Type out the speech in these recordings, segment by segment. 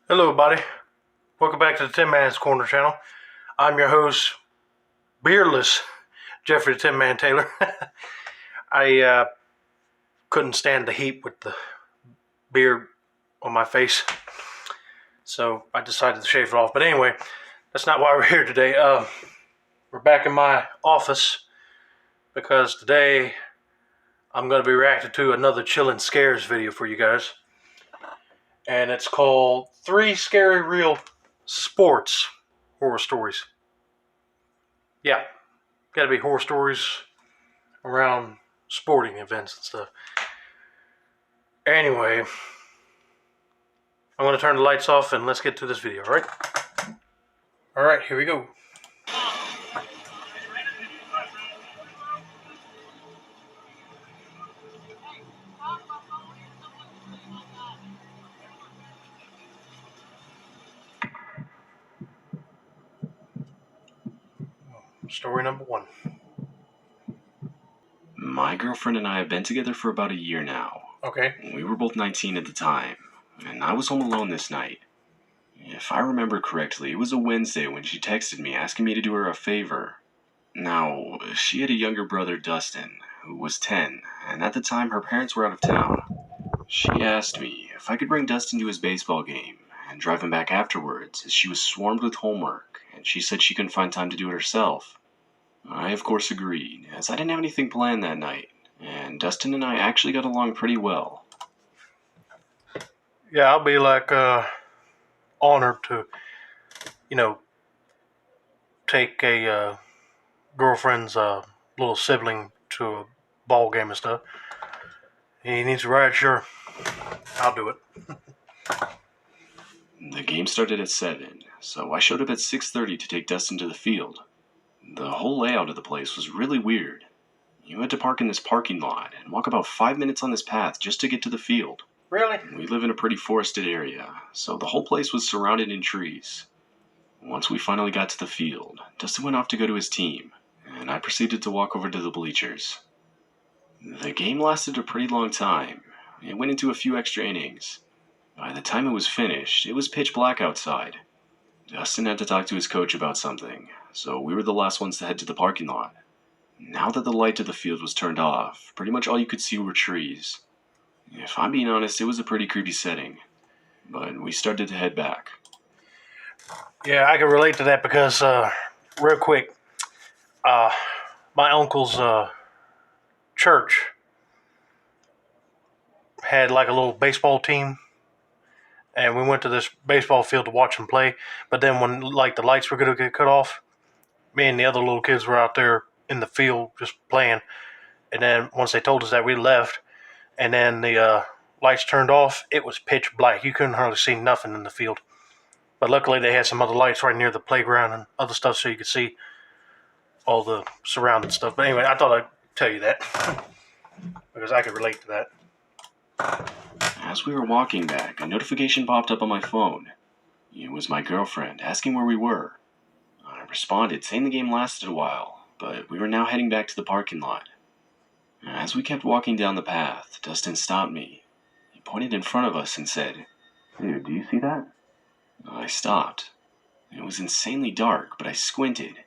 Hello, everybody. Welcome back to the Tin Man's Corner channel. I'm your host, beardless Jeffrey the Tin Man Taylor. I couldn't stand the heat with the beard on my face, so I decided to shave it off. But anyway, that's not why we're here today. We're back in my office because today I'm going to be reacting to another Chillin' Scares video for you guys. And it's called 3 Scary Real Sports Horror Stories. Yeah, gotta be horror stories around sporting events and stuff. Anyway, I'm gonna turn the lights off and let's get to this video, alright? Alright, here we go. Story number 1. My girlfriend and I have been together for about a year now. Okay. We were both 19 at the time, and I was home alone this night. If I remember correctly, it was a Wednesday when she texted me asking me to do her a favor. Now, she had a younger brother, Dustin, who was 10, and at the time her parents were out of town. She asked me if I could bring Dustin to his baseball game and drive him back afterwards, as she was swarmed with homework, and she said she couldn't find time to do it herself. I, of course, agreed, as I didn't have anything planned that night, and Dustin and I actually got along pretty well. Yeah, I'll be honored to, take a girlfriend's little sibling to a ball game and stuff. He needs a ride, sure. I'll do it. The game started at 7, so I showed up at 6:30 to take Dustin to the field. The whole layout of the place was really weird. You had to park in this parking lot and walk about 5 minutes on this path just to get to the field. Really? We live in a pretty forested area, so the whole place was surrounded in trees. Once we finally got to the field, Dustin went off to go to his team, and I proceeded to walk over to the bleachers. The game lasted a pretty long time. It went into a few extra innings. By the time it was finished, it was pitch black outside. Dustin had to talk to his coach about something, so we were the last ones to head to the parking lot. Now that the light to the field was turned off, pretty much all you could see were trees. If I'm being honest, it was a pretty creepy setting, but we started to head back. Yeah, I can relate to that because, real quick, my uncle's church had like a little baseball team, and we went to this baseball field to watch them play. But then when like the lights were gonna get cut off, me and the other little kids were out there in the field just playing. And then once they told us that, we left, and then the lights turned off. It was pitch black. You couldn't hardly see nothing in the field. But luckily they had some other lights right near the playground and other stuff so you could see all the surrounding stuff. But anyway, I thought I'd tell you that because I could relate to that. As we were walking back, a notification popped up on my phone. It was my girlfriend asking where we were. I responded saying the game lasted a while, but we were now heading back to the parking lot. As we kept walking down the path, Dustin stopped me. He pointed in front of us and said, "Dude, do you see that?" I stopped. It was insanely dark, but I squinted.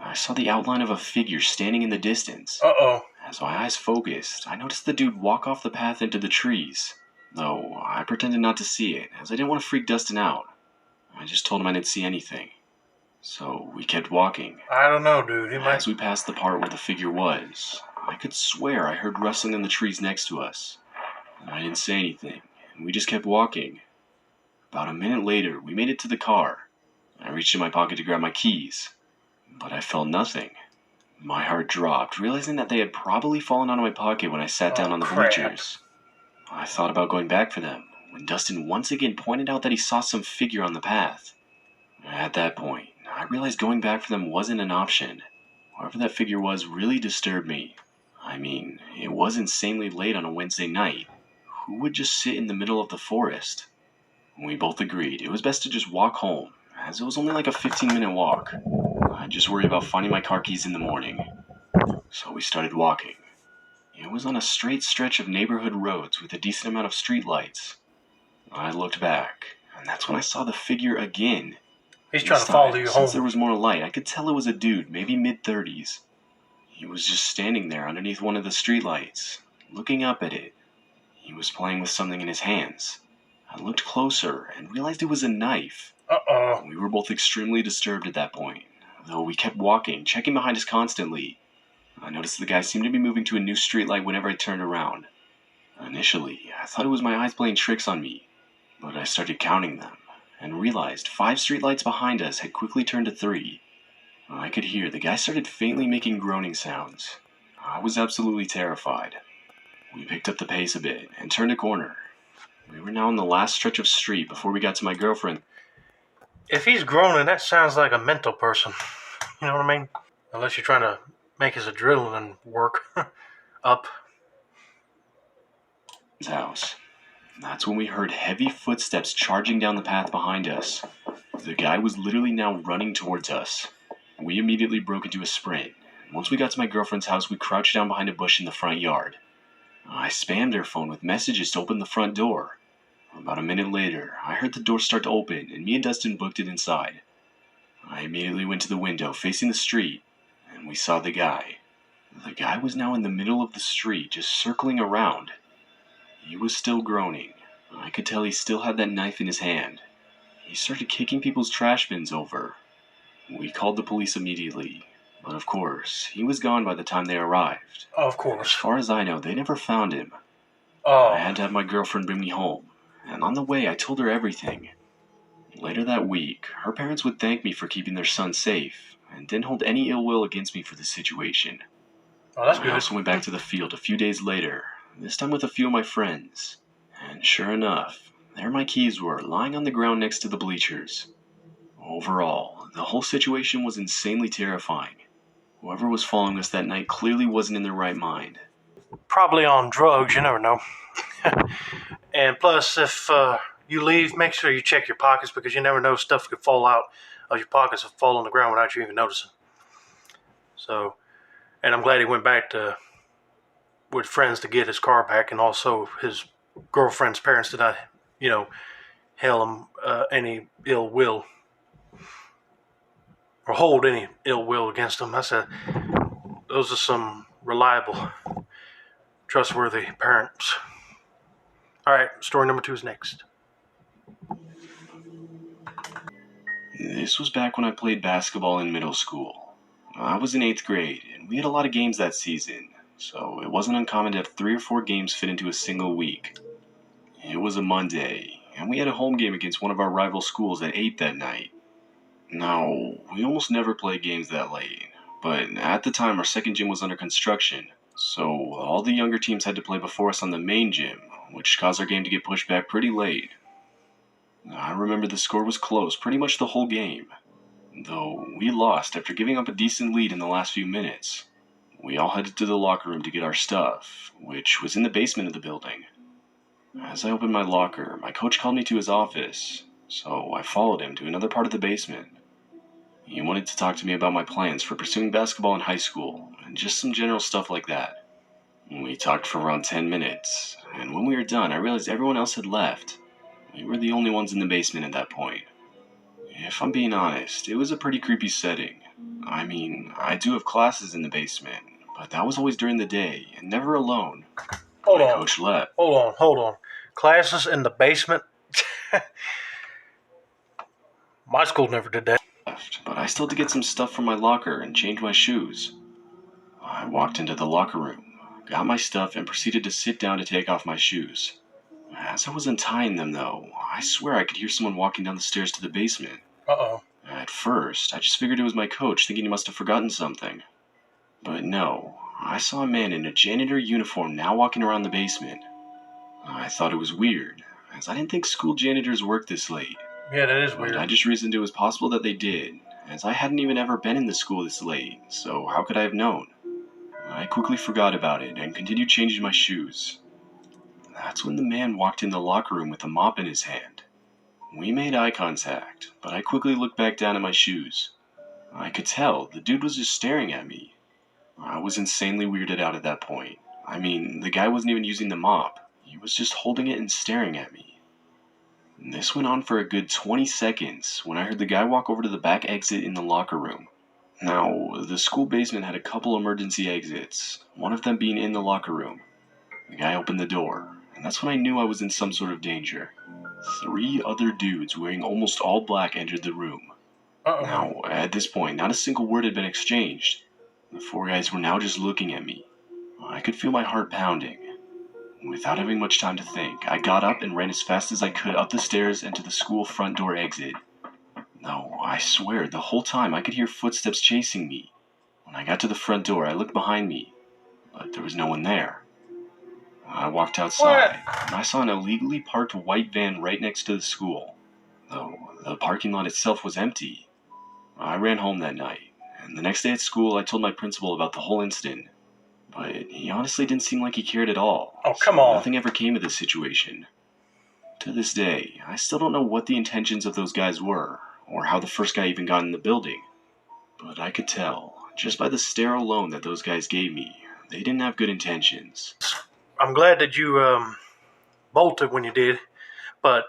I saw the outline of a figure standing in the distance. Uh-oh. As my eyes focused, I noticed the dude walk off the path into the trees. Though I pretended not to see it, as I didn't want to freak Dustin out. I just told him I didn't see anything. So we kept walking. I don't know, dude. As we passed the part where the figure was, I could swear I heard rustling in the trees next to us. I didn't say anything, and we just kept walking. About a minute later, we made it to the car. I reached in my pocket to grab my keys, but I felt nothing. My heart dropped, realizing that they had probably fallen out of my pocket when I sat down on the bleachers. I thought about going back for them, when Dustin once again pointed out that he saw some figure on the path. At that point, I realized going back for them wasn't an option. Whoever that figure was really disturbed me. I mean, it was insanely late on a Wednesday night. Who would just sit in the middle of the forest? We both agreed it was best to just walk home, as it was only like a 15-minute walk. I'd just worry about finding my car keys in the morning. So we started walking. It was on a straight stretch of neighborhood roads with a decent amount of streetlights. I looked back, and that's when I saw the figure again. He's trying This to follow time, you since there home. was more light, I could tell it was a dude, maybe mid-30s. He was just standing there underneath one of the streetlights, looking up at it. He was playing with something in his hands. I looked closer and realized it was a knife. Uh-oh. We were both extremely disturbed at that point, though we kept walking, checking behind us constantly. I noticed the guy seemed to be moving to a new streetlight whenever I turned around. Initially, I thought it was my eyes playing tricks on me, but I started counting them and realized 5 streetlights behind us had quickly turned to 3. I could hear the guy started faintly making groaning sounds. I was absolutely terrified. We picked up the pace a bit and turned a corner. We were now on the last stretch of street before we got to my girlfriend. If he's groaning, that sounds like a mental person. You know what I mean? Unless you're trying to make his adrenaline work up. House. That's when we heard heavy footsteps charging down the path behind us. The guy was literally now running towards us. We immediately broke into a sprint. Once we got to my girlfriend's house, we crouched down behind a bush in the front yard. I spammed her phone with messages to open the front door. About a minute later, I heard the door start to open, and me and Dustin booked it inside. I immediately went to the window facing the street, and we saw the guy. The guy was now in the middle of the street, just circling around. He was still groaning. I could tell he still had that knife in his hand. He started kicking people's trash bins over. We called the police immediately, but of course, he was gone by the time they arrived. Of As course. far as I know, they never found him. Oh. I had to have my girlfriend bring me home, and on the way I told her everything. Later that week, her parents would thank me for keeping their son safe, and didn't hold any ill will against me for the situation. Oh, that's I good. also went back to the field a few days later, this time with a few of my friends, and sure enough, there my keys were, lying on the ground next to the bleachers. Overall, the whole situation was insanely terrifying. Whoever was following us that night clearly wasn't in their right mind. Probably on drugs, you never know. And plus, if you leave, make sure you check your pockets because you never know, stuff could fall out of your pockets and fall on the ground without you even noticing. So, and I'm glad he went back with friends to get his car back, and also his girlfriend's parents did not, hail him any ill will or hold any ill will against him. Those are some reliable, trustworthy parents. All right, story number 2 is next. This was back when I played basketball in middle school. I was in 8th grade, and we had a lot of games that season, so it wasn't uncommon to have 3 or 4 games fit into a single week. It was a Monday, and we had a home game against one of our rival schools at 8 that night. Now, we almost never play games that late, but at the time our second gym was under construction, so all the younger teams had to play before us on the main gym, which caused our game to get pushed back pretty late. I remember the score was close pretty much the whole game, though we lost after giving up a decent lead in the last few minutes. We all headed to the locker room to get our stuff, which was in the basement of the building. As I opened my locker, my coach called me to his office, so I followed him to another part of the basement. He wanted to talk to me about my plans for pursuing basketball in high school, and just some general stuff like that. We talked for around 10 minutes, and when we were done, I realized everyone else had left. We were the only ones in the basement at that point. If I'm being honest, it was a pretty creepy setting. I mean, I do have classes in the basement, but that was always during the day, and never alone. Hold My on. coach left. Hold on. Classes in the basement? My school never did that. But I still had to get some stuff from my locker and change my shoes. I walked into the locker room, got my stuff, and proceeded to sit down to take off my shoes. As I was untying them, though, I swear I could hear someone walking down the stairs to the basement. Uh-oh. At first, I just figured it was my coach, thinking he must have forgotten something. But no, I saw a man in a janitor uniform now walking around the basement. I thought it was weird, as I didn't think school janitors worked this late. Yeah, that is But weird. I just reasoned it was possible that they did, as I hadn't even ever been in the school this late, so how could I have known? I quickly forgot about it and continued changing my shoes. That's when the man walked in the locker room with a mop in his hand. We made eye contact, but I quickly looked back down at my shoes. I could tell the dude was just staring at me. I was insanely weirded out at that point. I mean, the guy wasn't even using the mop. He was just holding it and staring at me. And this went on for a good 20 seconds when I heard the guy walk over to the back exit in the locker room. Now, the school basement had a couple emergency exits, one of them being in the locker room. The guy opened the door, and that's when I knew I was in some sort of danger. 3 other dudes wearing almost all black entered the room. Now, at this point, not a single word had been exchanged. The 4 guys were now just looking at me. I could feel my heart pounding. Without having much time to think, I got up and ran as fast as I could up the stairs and to the school front door exit. No, I swear, the whole time I could hear footsteps chasing me. When I got to the front door, I looked behind me, but there was no one there. I walked outside, and I saw an illegally parked white van right next to the school, though the parking lot itself was empty. I ran home that night, and the next day at school I told my principal about the whole incident. But he honestly didn't seem like he cared at all. Oh, come on. Nothing ever came of this situation. To this day, I still don't know what the intentions of those guys were, or how the first guy even got in the building. But I could tell, just by the stare alone that those guys gave me, they didn't have good intentions. I'm glad that you bolted when you did, but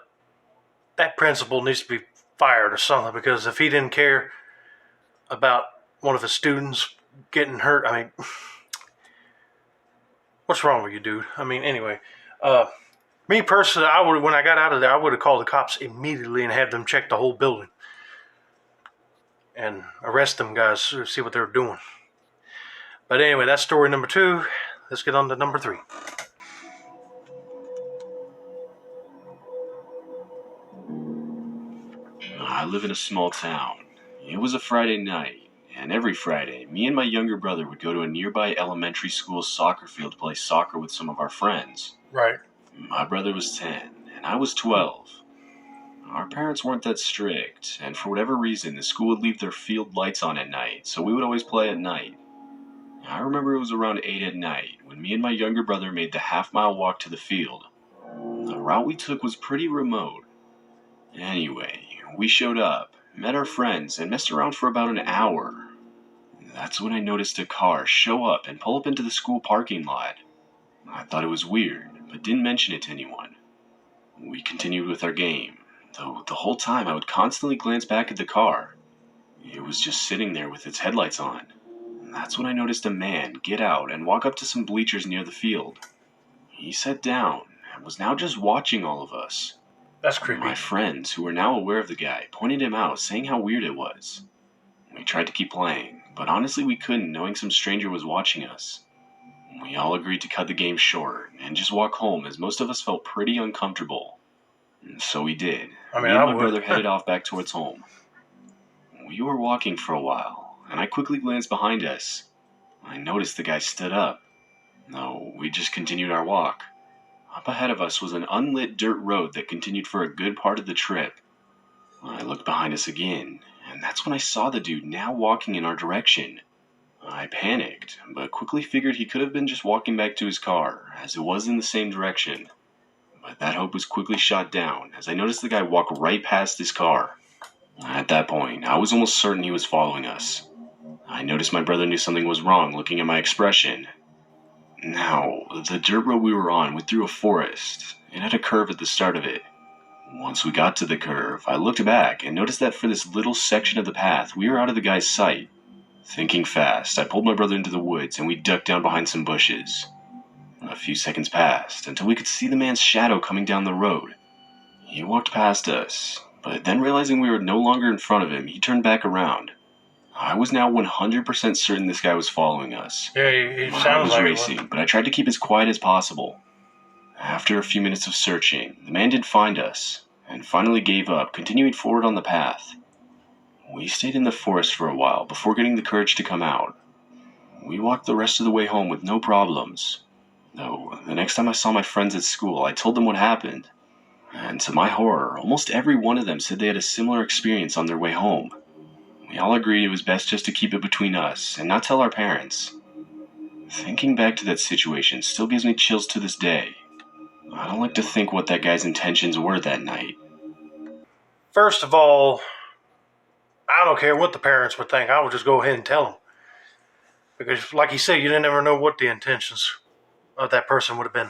that principal needs to be fired or something, because if he didn't care about one of his students getting hurt, I mean, what's wrong with you, dude? I mean, anyway, me personally, when I got out of there, I would have called the cops immediately and had them check the whole building and arrest them guys, see what they were doing. But anyway, that's story number 2. Let's get on to number 3. I live in a small town. It was a Friday night, and every Friday, me and my younger brother would go to a nearby elementary school soccer field to play soccer with some of our friends. Right. My brother was 10, and I was 12. Our parents weren't that strict, and for whatever reason, the school would leave their field lights on at night, so we would always play at night. I remember it was around 8 at night when me and my younger brother made the half-mile walk to the field. The route we took was pretty remote. Anyway, we showed up, met our friends, and messed around for about an hour. That's when I noticed a car show up and pull up into the school parking lot. I thought it was weird, but didn't mention it to anyone. We continued with our game, though the whole time I would constantly glance back at the car. It was just sitting there with its headlights on. That's when I noticed a man get out and walk up to some bleachers near the field. He sat down and was now just watching all of us. That's creepy. My friends, who were now aware of the guy, pointed him out, saying how weird it was. We tried to keep playing, but honestly we couldn't, knowing some stranger was watching us. We all agreed to cut the game short and just walk home, as most of us felt pretty uncomfortable. And so we did. I mean, Me and I my would. brother headed off back towards home. We were walking for a while, and I quickly glanced behind us. I noticed the guy stood up. No, we just continued our walk. Up ahead of us was an unlit dirt road that continued for a good part of the trip. I looked behind us again, and that's when I saw the dude now walking in our direction. I panicked, but quickly figured he could have been just walking back to his car, as it was in the same direction. But that hope was quickly shot down, as I noticed the guy walk right past his car. At that point, I was almost certain he was following us. I noticed my brother knew something was wrong looking at my expression. Now, the dirt road we were on went through a forest. It had a curve at the start of it. Once we got to the curve, I looked back and noticed that for this little section of the path, we were out of the guy's sight. Thinking fast, I pulled my brother into the woods and we ducked down behind some bushes. A few seconds passed until we could see the man's shadow coming down the road. He walked past us, but then realizing we were no longer in front of him, he turned back around. I was now 100% certain this guy was following us. Yeah, he My heart sounds was like racing, but I tried to keep as quiet as possible. After a few minutes of searching, the man did find us, and finally gave up, continuing forward on the path. We stayed in the forest for a while before getting the courage to come out. We walked the rest of the way home with no problems. Though, the next time I saw my friends at school, I told them what happened. And to my horror, almost every one of them said they had a similar experience on their way home. We all agreed it was best just to keep it between us and not tell our parents. Thinking back to that situation still gives me chills to this day. I don't like to think what that guy's intentions were that night. First of all, I don't care what the parents would think. I would just go ahead and tell them. Because, like you said, you never know what the intentions of that person would have been.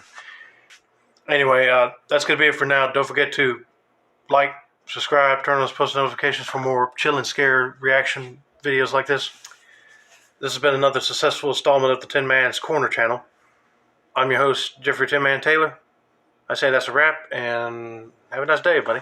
Anyway, that's going to be it for now. Don't forget to like, subscribe, turn on those post notifications for more chill and scare reaction videos like this. This has been another successful installment of the Tin Man's Corner channel. I'm your host, Jeffrey Tin Man Taylor. I say that's a wrap, and have a nice day, buddy.